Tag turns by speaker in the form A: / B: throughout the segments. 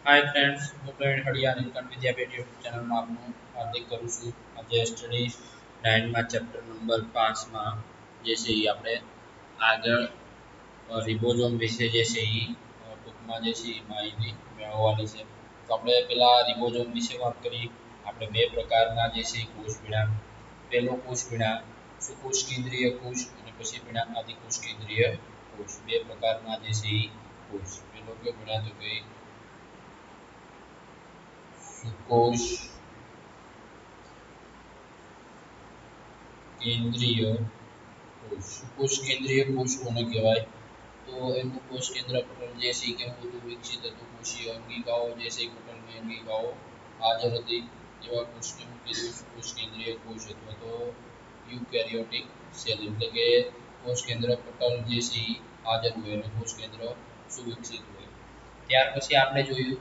A: Hi friends, હું પ્રવીણ હડિયા નીલકંઠ વિદ્યાપીઠ YouTube ચેનલમાં આપનું હાર્દિક કરું છું. આજે સ્ટડી 9 માં ચેપ્ટર નંબર 5 માં જે છે એ આપણે આગળ રિબોઝોમ વિશે જે છે એ ટૂંકમાં જે છે એ માહિતી મેળવવાની છે. તો આપણે પહેલા રિબોઝોમ વિશે વાત કરીએ. આપણે બે પ્રકારના જે છે કોષ પીણા, પહેલો કોષ પીણા સુકોષ કેન્દ્રીય કોષ અને પછી પીણા આદિકોષ કેન્દ્રીય કોષ. બે પ્રકારના જે છે એ કોષ. પહેલો કયો પીણા તો કે સુકોષ કેન્દ્રીય કોષ. સુકોષ કેન્દ્રીય કોષ કોને કહેવાય? તો એનું કોષ કેન્દ્ર પટલ જે છે કેવું હતું? વિકસિત હતું. કોષીય અંગિકાઓ જે છે પટલની અંગિકાઓ હાજર હતી. એવા કોષને કીધું સુકોષ કેન્દ્રીય કોષ અથવા તો યુકેરિયોટિક સેલ. એટલે કે કોષ કેન્દ્ર પટલ જે છે હાજર હોય અને કોષ કેન્દ્ર સુવિકસિત હોય. ત્યાર પછી આપણે જોયું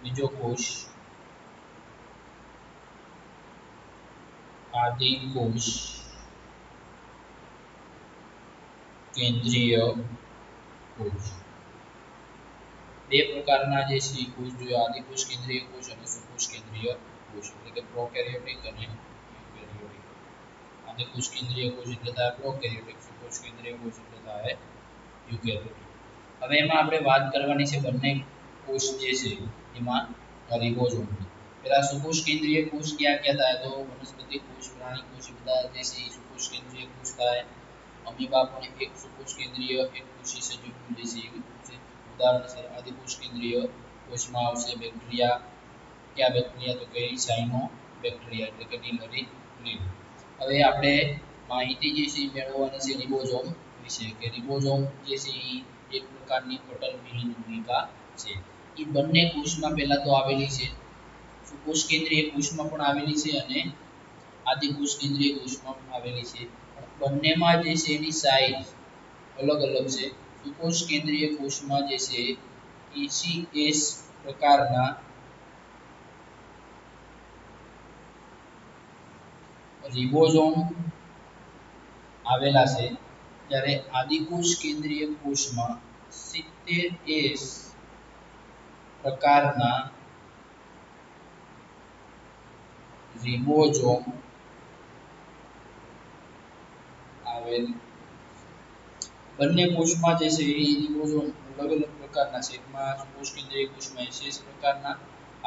A: બીજો કોષ આદિકોષ કેન્દ્રીય કોષ. બે પ્રકારના જે છે કોષ જોયા, આદિકોષ કેન્દ્રીય કોષ અને સુકોષ કેન્દ્રીય કોષ. એટલે કે પ્રોકેરિયોટિક અને યુકેરિયોટિક. આદિકોષ કેન્દ્રીય કોષ એટલે થાય પ્રોકેરિયોટિક, સુકોષ કેન્દ્રીય કોષ એટલે થાય યુકેરિયોટિક. હવે એમાં આપણે વાત કરવાની છે બંને કોષ જે છે એમાં રિબોઝોમ. પેલા સુકોષ કેન્દ્રીય કોષ ક્યાં ક્યાં થાય? તો વનસ્પતિ કોષ, પ્રાણી કોષ બધા જે છે એ સુકોષ કેન્દ્રીય કોષ થાય. અમીબા પણ એક સુકોષ કેન્દ્રીય એક કોષી સજીવનું જે છે એવું છે. ઉદાહરણ છે આદિકોષ કેન્દ્રીય કોષમાં આવશે બેક્ટેરિયા. કયા બેક્ટેરિયા? તો કે સાયનો બેક્ટેરિયા એટલે કે નીલહરિત લીલ. હવે આપણે માહિતી જે છે મેળવવાની છે રિબોઝોમ વિશે, કે રિબોઝોમ જે છે એ એક પ્રકારની પટલવિહીન ભૂમિકા છે. એ બંને કોષમાં પહેલા તો આવેલી છે, સુકોષ કેન્દ્રીય કોષમાં પણ આવેલી છે અને આદિકોષ કેન્દ્રીય કોષમાં પણ આવેલી છે. બંનેમાં જે છે એની સાઇઝ અલગ અલગ છે. સુકોષ કેન્દ્રીય કોષમાં જે છે ECS પ્રકારના રિબોઝોમ આવેલા છે, જ્યારે આદિકોષ કેન્દ્રીય કોષમાં 70S પ્રકારના રિબોઝોમ આવેલ. બંને કોષમાં જે છે એ રિબોઝોમ અલગ અલગ પ્રકારના છે. એકમાં સુકોષ કેન્દ્રીય કોષમાં 80S પ્રકારના,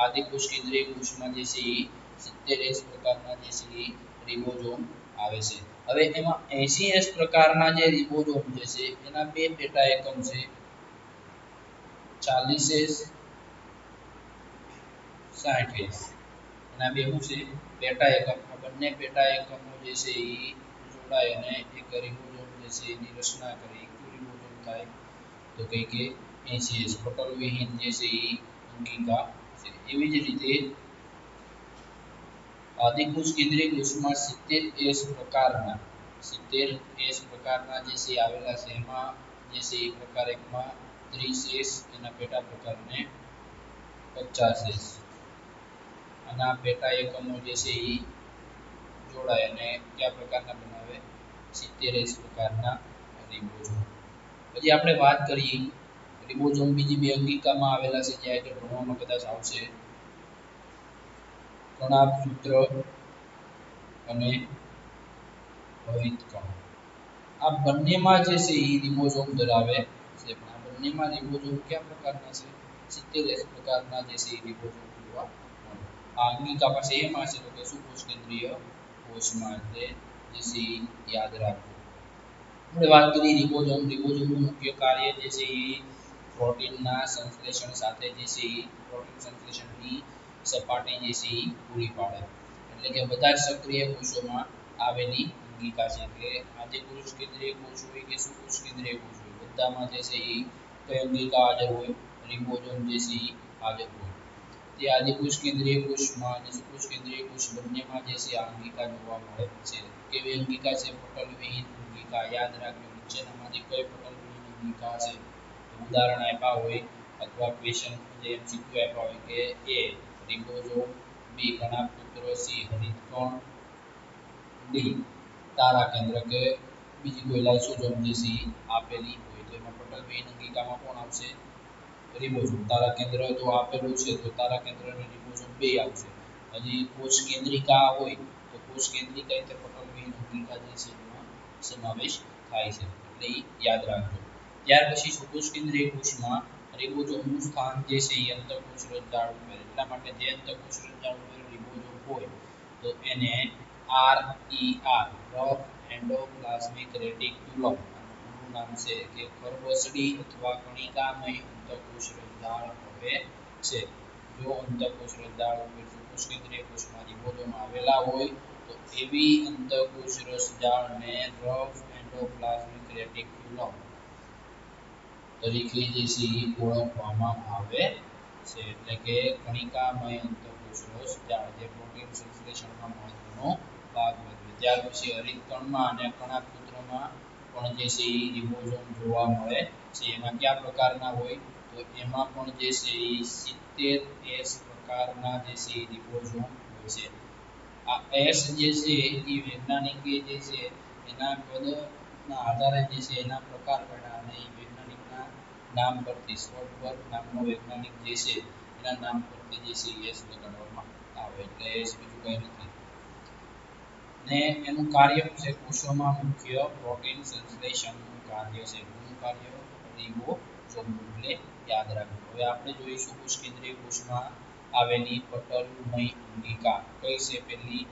A: આદિકોષ કેન્દ્રીય કોષમાં જે છે એ 70S પ્રકારના જે છે એ રિબોઝોમ આવે છે. હવે એમાં 80S પ્રકારના જે રિબોઝોમ જે છે એના બે પેટા એકમ છે, 40S 60S. એના બે શું છે? પેટા એકમ. આ બંને પેટા એકમો જે છે એ જોડાય અને એક રિબોઝોમ જે છે એની રચના કરી. રિબોઝોમ થાય તો કઈ કે 80S પટલ વિહીન જે છે એ અંગિકા છે. એવી જ રીતે આદિકોષ કેન્દ્રીય કોષમાં 70S પ્રકારના જે છે આવેલા છે. એમાં જે છે એ પ્રકાર એકમાં 30S, એના પેટા પ્રકારને 50S. આના પેટા એકમો જે છે એ જોડાય અને કયા પ્રકારના બનાવે? 70S પ્રકારના રિબોઝોમ. પછી આપણે વાત કરીએ રિબોઝોમ બીજી બે અંગિકામાં આવેલા છે, જે આગળ ભણવામાં કદાચ આવશે, કણાભસૂત્ર અને ભવિતકણ. આ બંનેમાં જે છે એ રિબોઝોમ ધરાવે છે. પણ આ બંનેમાં રિબોઝોમ કયા પ્રકારના છે? 70S પ્રકારના જે છે એ રિબોઝોમ જોવા મળે. આ અંગિકા પાસે એમાં છે તો કે સુકોષ કેન્દ્રીય કોષમાં. એટલે જે છે એ યાદ રાખવું. આપણે વાત કરીએ રિબોઝોમ. રિબોઝોમનું મુખ્ય કાર્ય જે છે એ પ્રોટીનના સંશ્લેષણ સાથે જે છે એ પ્રોટીન સંશ્લેષણની સપાટી જે છે એ પૂરી પાડે. એટલે કે બધા જ સક્રિય કોષોમાં આવેલી અંગિકા છે. કે આદિકોષ કેન્દ્રીય કોષ હોય કે સુકોષ કેન્દ્રીય કોષ હોય, બધામાં જે છે એ કઈ અંગિકા હાજર હોય? રિબોઝોમ જે છે એ હાજર હોય. તે આદિકોષ કેન્દ્રીય કોષમાં અને સુકોષ કેન્દ્રીય કોષ બંનેમાં જે છે આ અંગિકા જોવા મળે છે. કેવી અંગિકા છે? પટલવિહીન અંગિકા. યાદ રાખજો નીચેનામાંથી કઈ પટલવિહીન અંગિકા છે? ઉદાહરણ આપ્યા હોય અથવા ક્વેશ્ચન જે MCQ આપ્યા હોય કે A ribosome, B કણાભસૂત્ર, C હરિતકણ, D તારા કેન્દ્ર કે બીજી કોઈ લાઇસોઝોમ જે છે આપેલી હોય. તો એમાં પટલવિહીન અંગિકામાં કોણ આવશે? રિબોઝોમ તારા કેન્દ્ર તો આપેલું છે તો તારા કેન્દ્ર અને રિબોઝોમ બે આવશે. હજી કોષ કેન્દ્રિકા હોય તો કોષ કેન્દ્રિકા એટલે પટલવિહીન અંગિકા જે છે એમાં સમાવેશ થાય છે એટલે ઈ યાદ રાખજો. ત્યાર પછી સુકોષ કેન્દ્રીય કોષમાં રિબોઝોમનું સ્થાન જે છે એ અંતઃકોષ રજદાળ ઉપર, એટલા માટે જે અંતઃકોષ રજદાળ ઉપર રિબોઝોમ હોય તો એને RER રફ એન્ડોપ્લાઝમિક રેટિક્યુલમ પૂરું નામ છે કે ખરબસડી અથવા કણિકામય અંતઃકોષ રજદાળ કહે છે. જો અંતઃકોષ રજદાળ ઉપર સુકોષ કેન્દ્રીય કોષમાં રિબોઝોમ આવેલા હોય તો એવી અંતઃકોષ રસજાળને રફ એન્ડોપ્લાઝમિક રેટિક્યુલમ તરીકે જે છે એ ઓળખવામાં આવે છે. એટલે કે કણિકામય અંતઃકોષ રસજાળ જે પ્રોટીન સંશ્લેષણમાં મહત્વનો ભાગ ભજવે. ત્યાર પછી હરિતકણમાં અને કણાભૂત્રમાં પણ જે છે એ રિબોઝોમ જોવા મળે છે. એમાં કયા પ્રકારના હોય તો એમાં પણ જે છે એ 70S પ્રકારના જે છે એ રિબોઝોમ હોય છે. આ એસ જે છે એ વૈજ્ઞાનિકે જે છે એના કદના આધારે જે છે એના પ્રકાર પાડ્યા અને એ વૈજ્ઞાનિકના નામ પરથી સ્વર્ટબર્ગ નામનો વૈજ્ઞાનિક જે છે એના નામ પરથી જે છે એસ લગાડવામાં આવે એટલે એસ બીજું કંઈ નથી. ને એનું કાર્ય છે કોષોમાં મુખ્ય પ્રોટીન સંશ્લેષણનું કાર્ય છે. એનું કાર્ય રિબોઝોમ એટલે યાદ રાખજો. હવે આપણે જોઈશું કોષ કેન્દ્રીય કોષમાં આવેલી પટલમય અંગિકા કઈ છે પેલી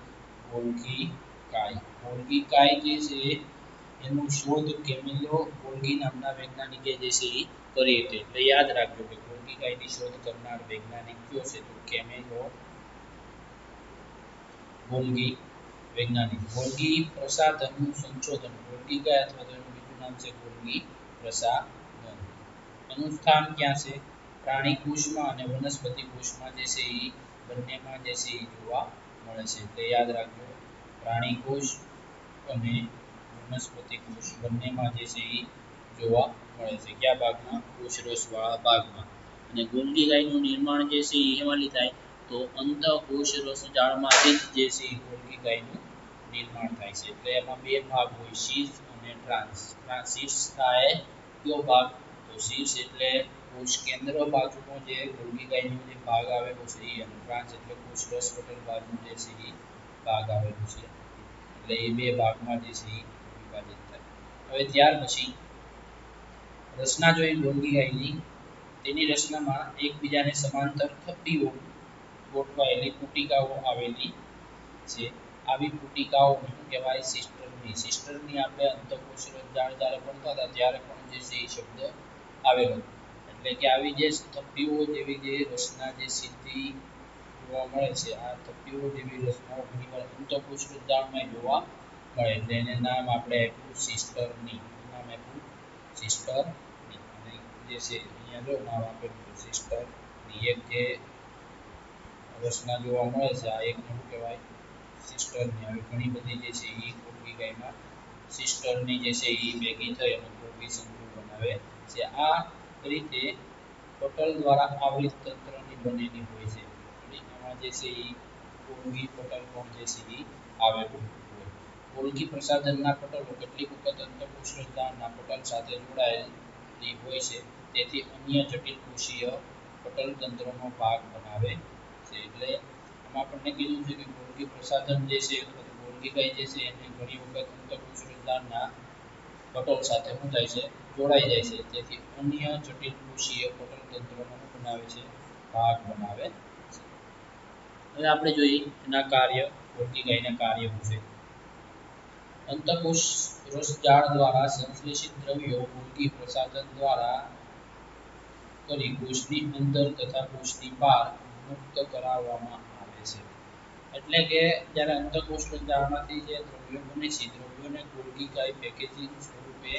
A: ગોલ્ગી કાય. ગોલ્ગી કાય જે છે એનું શોધ કેમિલો ગોલ્ગી નામના વૈજ્ઞાનિકે જે છે એ કરી હતી. એટલે યાદ રાખજો કે ગોલ્ગી કાયની શોધ કરનાર વૈજ્ઞાનિક કયો છે તો કેમિલો ગોલ્ગી વૈજ્ઞાનિક. ગોલ્ગી પ્રસાધનનું સંશોધન ગોલ્ગી કાય અથવા તો એનું બીજું નામ છે ગોલ્ગી પ્રસાધન. એનું સ્થાન ક્યાં છે પ્રાણી કોષમાં અને વનસ્પતિ કોષમાં જે છે એ બંનેમાં જે છે એ જોવા મળે છે. એટલે યાદ રાખજો પ્રાણી કોષ અને વનસ્પતિ કોષ બંનેમાં જે છે એ જોવા મળે છે. કયા ભાગમાં કોષરસવાળા ભાગમાં. અને ગોલ્ગી કાયનું નિર્માણ જે છે એ એમાંથી થાય તો અંતઃકોષ રસજાળમાંથી જે છે એ ગોલ્ગી કાયનું નિર્માણ થાય છે. એટલે એમાં બે ભાગ હોય શીર્ષ અને ટ્રાન્સ. શીર્ષ થાય કયો ભાગ તો શીર્ષ એટલે કોષ કેન્દ્ર બાજુનો જે ગોલ્ગી કાયનો જે ભાગ આવેલો છે એ અને ટ્રાન્સ એટલે કોષ રસ પટલ બાજુ જે છે એ ભાગ આવેલો છે. એટલે એ બે ભાગમાં જે છે એ વિભાજિત થાય. હવે ત્યાર પછી રચના જોઈ ગોલ્ગી કાયની તેની રચનામાં એકબીજાને સમાંતર થપ્પીઓ ગોઠવાયેલી પુટિકાઓ આવેલી છે. આવી પુટિકાઓને શું કહેવાય સિસ્ટરની આપણે અંતઃકોષ રસજાળ જ્યારે ભણતા હતા ત્યારે પણ જે છે એ શબ્દ આવેલો. એટલે કે આવી જે થપ્પીઓ જેવી જે રચના જે સીધી જોવા મળે છે આ થપ્પીઓ જેવી રચનાઓ ઘણીવાર અંતઃકોષ રસજાળમાં જોવા મળે એટલે એને નામ આપણે આપ્યું સિસ્ટરની. નામ આપ્યું સિસ્ટરની. અને જે છે અહીંયા જો નામ આપેલું છે સિસ્ટરની. એક જે રચના જોવા મળે છે આ એકને શું કહેવાય સિસ્ટરની. હવે ઘણી બધી જે છે એ ગોલ્ગી કાયમાં સિસ્ટરની જે છે એ ભેગી થઈ અને ગોલ્ગી સંકુલ બનાવે છે. આ રીતે પટલ દ્વારા આવરિત તંત્રની બનેલી હોય છે. આમાં જે છે એ ગોલ્ગી પટલ પણ જે છે એ આવેલું હોય. ગોલ્ગી પ્રસાધનના પટલો કેટલીક વખત અંતઃકોષ રસજાળના પટલ સાથે જોડાયેલી હોય છે. તેથી અન્ય જટિલ કોષીય પટલ તંત્રનો ભાગ બનાવે છે. એટલે આમાં આપણને કીધું છે કે ગોલ્ગી પ્રસાધન જે છે અથવા તો ગોલ્ગી કાય જે છે એને ઘણી વખત અંતઃકોષ રસજાળના પટલ સાથે શું થાય છે જોડાઈ જાય છે. તેથી અન્ય જટિલ કોષીય પટલ તંત્રનો બનાવે છે ભાગ બનાવે છે. હવે આપણે જોઈએ એના કાર્ય ગોલ્ગી કાયના કાર્ય વિશે. અંતઃકોષ રસજાળ દ્વારા સંશ્લેષિત દ્રવ્યો ગોલ્ગી પ્રસાધન દ્વારા કરી કોષની અંદર તથા કોષની બહાર મુક્ત કરાવવામાં આવે છે. એટલે કે જ્યારે અંતઃકોષ રસજાળમાંથી જે દ્રવ્યો બને છે દ્રવ્યોને ગોલ્ગી કાય પેકેજિંગ સ્વરૂપે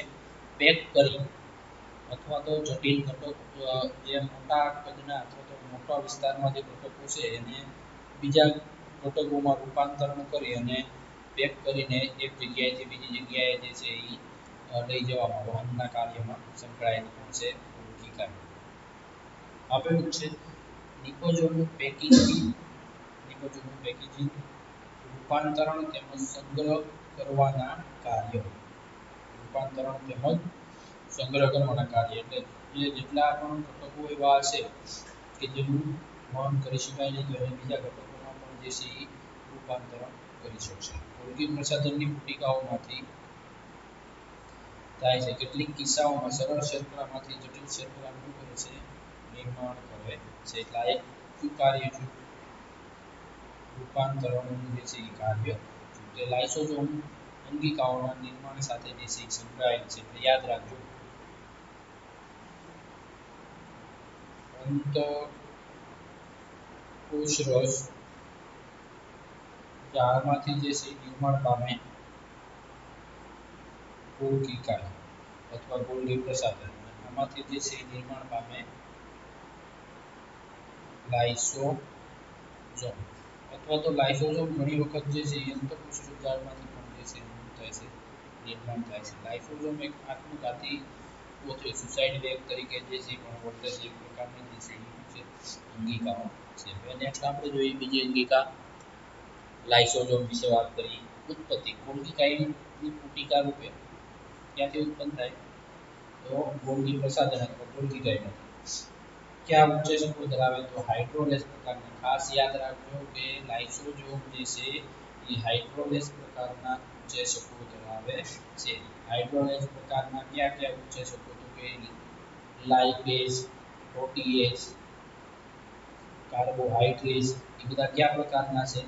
A: પેક કરી અથવા તો જટિલ ઘટક જે મોટા કદના અથવા તો મોટા વિસ્તારમાં જે ઘટકો છે એને બીજા ઘટકોમાં રૂપાંતરણ કરી અને પેક કરીને એક જગ્યાએથી બીજી જગ્યાએ જે છે એ લઈ જવામાં વહનના કાર્યમાં સંકળાયેલી પણ છે ગોલ્ગી કાય. આપેલું છે નિકોઝોમનું પેકેજિંગ રૂપાંતરણ તેમજ સંગ્રહ કરવાના કાર્ય. રૂપાંતરણ તેમજ સંગ્રહ કરવાના કાર્ય એટલે જે જેટલા પણ ઘટકો એવા હશે કે જેનું વહન કરી શકાય નહીં તો એને બીજા ઘટકોમાં પણ જે છે એ રૂપાંતરણ કરી શકશે. ગોલ્ગી પ્રસાધનની પુટિકાઓમાંથી થાય છે. કેટલીક કિસ્સાઓમાં સરળ શર્કરામાંથી જટિલ શર્કરાનું કરે છે નિર્માણ કરે છે. એટલે આ એક કયું કાર્ય છે? રૂપાંતરણનું જે છે એ કાર્ય તે લાઇસોસોમ અંગિકાઓના નિર્માણ સાથે જે છે સંકળાયેલ છે. એટલે યાદ રાખજો. અંતઃકોષરસ ઝાડમાંથી જે છે નિર્માણ પામે ગોલ્ગી કાય અથવા ગોલ્ગી પ્રસાધન. આમાંથી જે છે નિર્માણ પામે લાઇસોસોમ અથવા તો લાઇસોસોમ ઘણી વખત જે છે એ અંતઃકોષરસ ઝાડમાંથી પણ જે છે શું થાય છે નિર્માણ થાય છે. લાઇસોસોમ એક આત્મઘાતી કોથળી સુસાઇડ બેગ તરીકે જે છે પણ ઓળખાય છે. એક પ્રકારની જે છે અંગિકાઓ છે. હવે નેક્સ્ટ આપણે જોઈએ બીજી અંગિકા લાઇસોસોમ વિશે વાત કરી. ઉત્પત્તિ ગોલ્ગી કાયની પુટિકા રૂપે ક્યાંથી ઉત્પન્ન થાય તો ગોલ્ગી પ્રસાધન અથવા ગોલ્ગી કાયમાંથી. ક્યાં ઉચ્ચેજકો ધરાવે તો હાઇડ્રોલેસ પ્રકારના. ખાસ યાદ રાખજો કે લાઇસોસોમ જે છે એ હાઇડ્રોલેસ પ્રકારના ઉચ્ચેજકો ધરાવે છે. હાઇડ્રોલેસ પ્રકારના કયા કયા ઉચ્ચેજકો તો કે લાઇપેઝ, પ્રોટીએઝ, કાર્બોહાઇડ્રેટ્સ એ બધા કયા પ્રકારના છે?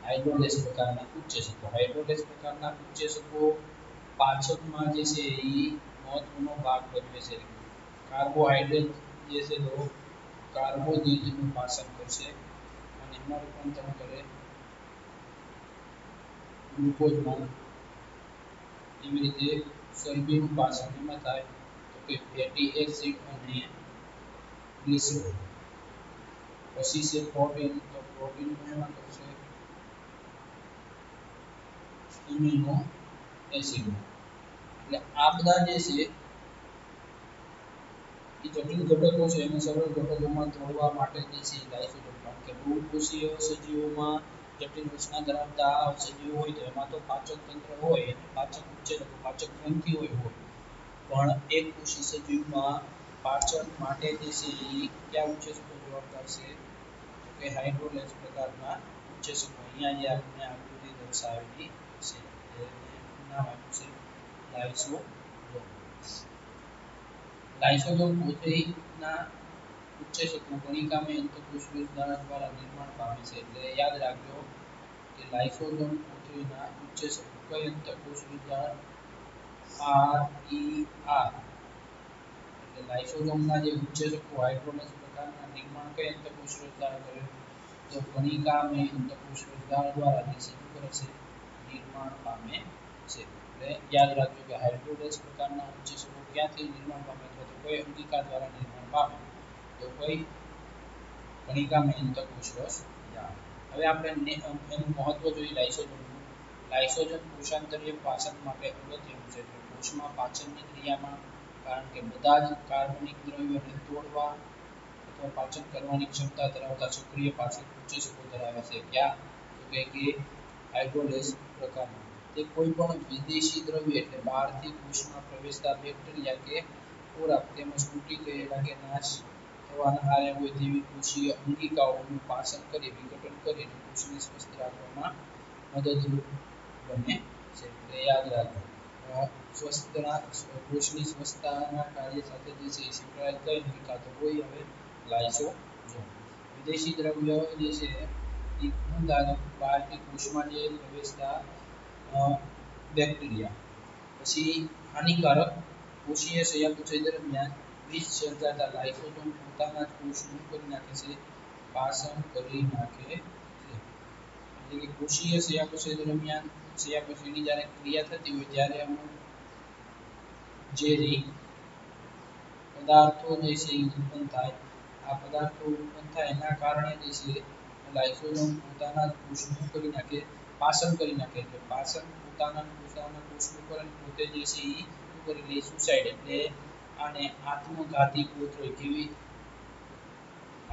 A: હાઇડ્રોલેસ પ્રકારના ઉચ્ચેજકો. હાઇડ્રોલેસ પ્રકારના ઉચ્ચેજકો પાચનમાં જે છે એ મહત્વનો ભાગ ભજવે છે. કાર્બોહાઇડ્રેટ જે છે તો કાર્બોદિતનું પાચન કરશે અને એમાં રૂપાંતરણ કરે ગ્લુકોઝમાં. એવી રીતે ચરબીનું પાચન એમાં થાય તો કે ફેટી એસિડ અને ગ્લિસરોલ. પછી છે પ્રોટીન, તો પ્રોટીનનું એમાં કરશે એમિનો એસિડ. એટલે આ બધા જે છે એ જટિલ ઘટકો છે એને સરળ ઘટકોમાં તોડવા માટે જે છે લાઇસોસોમ. કારણ કે બહુકોષીય સજીવોમાં જટિલ રચના ધરાવતા સજીવો હોય તો એમાં તો પાચક તંત્ર હોય અને પાચક ઉચ્ચેજકો પાચક ગ્રંથિ હોય. પણ એક કોષી સજીવમાં પાચન માટે જે છે એ કયા ઉચ્ચેજકો જવાબદાર છે તો કે હાઇડ્રોલેસ પ્રકારના ઉચ્ચેજકો. અહીંયા જે આપણે આકૃતિ દર્શાવેલી છે એનું નામ આપ્યું છે લાઇસોસોમ. લાઇસોસોમ કોથળીના ઉચ્ચેજકો કણિકામય અંતઃકોષરસ ઝાડ દ્વારા નિર્માણ પામે છે. એટલે યાદ રાખજો કે લાઇસોસોમ કોથળીના ઉચ્ચેજકો કઈ અંતઃકોષરસ ઝાડ આરઈઆર. એટલે લાઇસોસોમના જે ઉચ્ચેજકો હાઇડ્રોલેસ પ્રકારના નિર્માણ કઈ અંતઃકોષરસ ઝાડ કરે તો કણિકામય અંતઃકોષરસ ઝાડ દ્વારા જે શું કરે છે નિર્માણ પામે છે. એટલે યાદ રાખજો કે હાઇડ્રોલેસ પ્રકારના ઉચ્ચેજકો ક્યાંથી નિર્માણ પામે તો કોઈ અંગિકા દ્વારા નિર્માણ પામે તો કોઈ કણિકામય અંતઃકોષરસ ઝાડ. હવે આપણે એનું મહત્વ જોઈએ લાઇસોસોમનું. લાઇસોસોમ કોષાંતરીય પાચન માટે અગત્યનું છે. કોષમાં પાચનની ક્રિયામાં કારણ કે બધા જ કાર્બનિક દ્રવ્યોને તોડવા અથવા પાચન કરવાની ક્ષમતા ધરાવતા સક્રિય પાચક ઉચ્ચેજકો ધરાવે છે. ક્યાં તો કે હાઇડ્રોલેસ પ્રકારના. તે કોઈ પણ વિદેશી દ્રવ્ય એટલે બહારથી કોષમાં પ્રવેશતા બેક્ટેરિયા કે ખોરાક તેમજ તૂટી ગયેલા કે નાશ થવાના આરે હોય તેવી કોષીય અંગિકાઓનું પાચન કરી વિઘટન કરીને કોષને સ્વસ્થ રાખવામાં મદદરૂપ બને છે. એટલે યાદ રાખજો કોષની સ્વસ્થતાના કાર્ય સાથે જે છે સંકળાયેલ કઈ અંગિકા તો કોઈ હવે લાઇસોસોમ. વિદેશી દ્રવ્ય જે છે એ શું થાય બહારથી કોષમાં જે પ્રવેશતા બેક્ટેરિયા. પછી હાનિકારક કોષીય ચયાપચય દરમિયાન વિષ સર્જાતા લાઇસોસોમ પોતાના જ કોષનું કરી નાખે છે પાચન કરી નાખે છે. એટલે કે કોષીય ચયાપચય દરમિયાન ચયાપચયની જ્યારે ક્રિયા થતી હોય ત્યારે અમુક ઝેરી પદાર્થો જે છે એ ઉત્પન્ન થાય. આ પદાર્થો ઉત્પન્ન થાય એના કારણે જે છે લાઇસોસોમ પોતાના જ કોષનું કરી નાખે પાચન કરી નાખે. એટલે પાચન પોતાના કોષનું કરે પોતે જે છે એ શું કરી લે સુસાઇડ. એટલે આને આત્મઘાતી કોથળી કેવી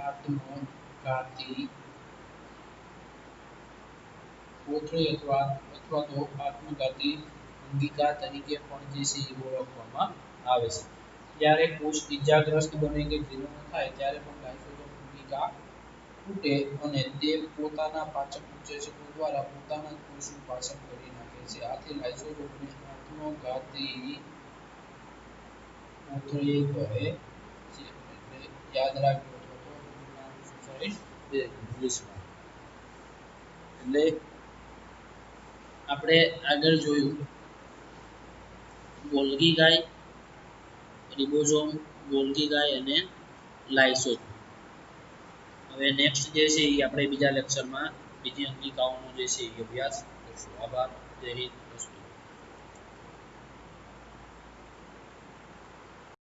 A: આત્મઘાતી કોથળી અથવા તો આત્મઘાતી અંગિકા તરીકે પણ જે છે એ ઓળખવામાં આવે છે. જ્યારે કોષ ઇજાગ્રસ્ત બને કે જીર્ણ થાય ત્યારે પણ લાઇસોસોમ અંગિકા તૂટે અને તે પોતાના પાચક ઉત્સેચકો દ્વારા પોતાના જ કોષનું પાચન કરી નાખે છે. આથી લાઇસોસોમને આત્મઘાતી કોથળી કહે છે. એટલે યાદ રાખજો અથવા તો સુસાઇડ ઇંગ્લિશમાં. એટલે આપણે આગળ જોયું ગોલ્ગી ગાય, રિબોઝોમ, ગોલ્ગી ગાય અને લાઇસોસોમ. હવે નેક્સ્ટ જે છે એ આપણે બીજા લેક્ચરમાં બીજી અંગિકાઓનો જે છે એ અભ્યાસ કરશું. આભાર. જય હિન્દ.